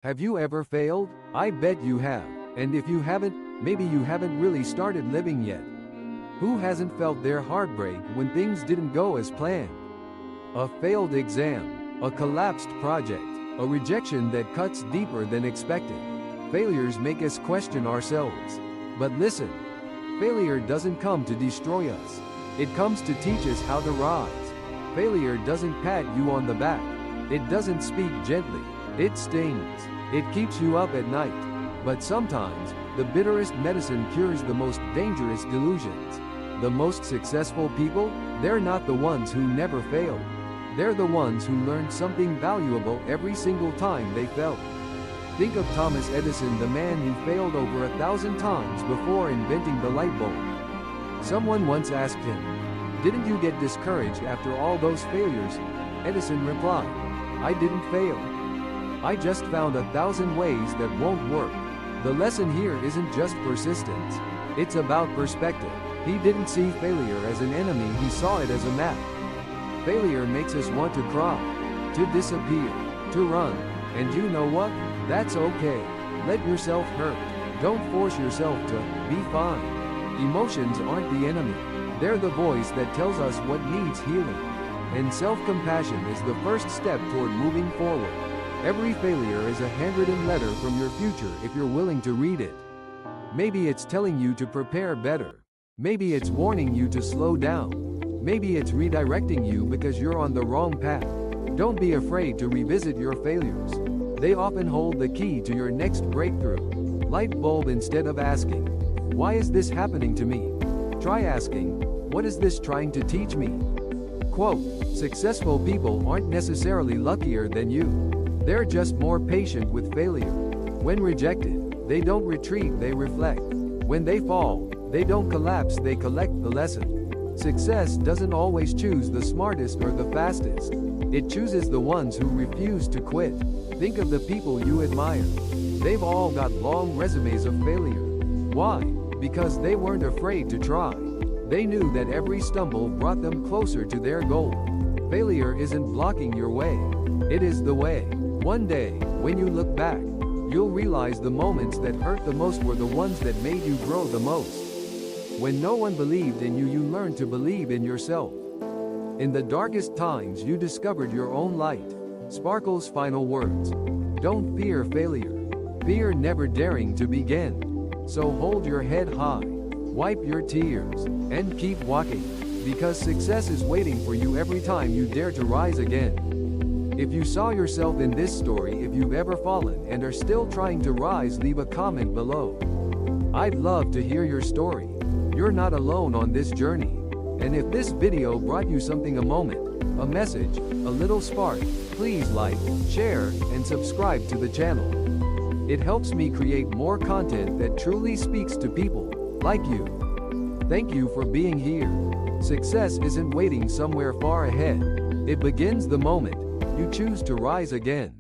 Have you ever failed? I bet you have. And if you haven't, maybe you haven't really started living yet. Who hasn't felt their heartbreak when things didn't go as planned? A failed exam, a collapsed project, a rejection that cuts deeper than expected. Failures make us question ourselves. But listen, failure doesn't come to destroy us. It comes to teach us how to rise. Failure doesn't pat you on the back. It doesn't speak gently. It stings. It keeps you up at night. But sometimes, the bitterest medicine cures the most dangerous delusions. The most successful people, they're not the ones who never failed. They're the ones who learned something valuable every single time they fell. Think of Thomas Edison, the man who failed over 1,000 times before inventing the light bulb. Someone once asked him, "Didn't you get discouraged after all those failures?" Edison replied, "I didn't fail. I just found 1,000 ways that won't work." The lesson here isn't just persistence. It's about perspective. He didn't see failure as an enemy, he saw it as a map. Failure makes us want to cry, to disappear, to run. And you know what? That's okay. Let yourself hurt. Don't force yourself to be fine. Emotions aren't the enemy. They're the voice that tells us what needs healing. And self-compassion is the first step toward moving forward. Every failure is a handwritten letter from your future if you're willing to read it. Maybe it's telling you to prepare better. Maybe it's warning you to slow down. Maybe it's redirecting you because you're on the wrong path. Don't be afraid to revisit your failures. They often hold the key to your next breakthrough. Light bulb instead of asking, "Why is this happening to me?" Try asking, "What is this trying to teach me?" Quote, "Successful people aren't necessarily luckier than you. They're just more patient with failure. When rejected, they don't retreat, they reflect. When they fall, they don't collapse, they collect the lesson." Success doesn't always choose the smartest or the fastest. It chooses the ones who refuse to quit. Think of the people you admire. They've all got long resumes of failure. Why? Because they weren't afraid to try. They knew that every stumble brought them closer to their goal. Failure isn't blocking your way. It is the way. One day, when you look back, you'll realize the moments that hurt the most were the ones that made you grow the most. When no one believed in you, you learned to believe in yourself. In the darkest times, you discovered your own light. Sparkle's final words. Don't fear failure. Fear never daring to begin. So hold your head high, wipe your tears, and keep walking. Because success is waiting for you every time you dare to rise again. If you saw yourself in this story, if you've ever fallen and are still trying to rise, leave a comment below. I'd love to hear your story. You're not alone on this journey. And if this video brought you something, a moment, a message, a little spark, please like, share, and subscribe to the channel. It helps me create more content that truly speaks to people like you. Thank you for being here. Success isn't waiting somewhere far ahead. It begins the moment you choose to rise again.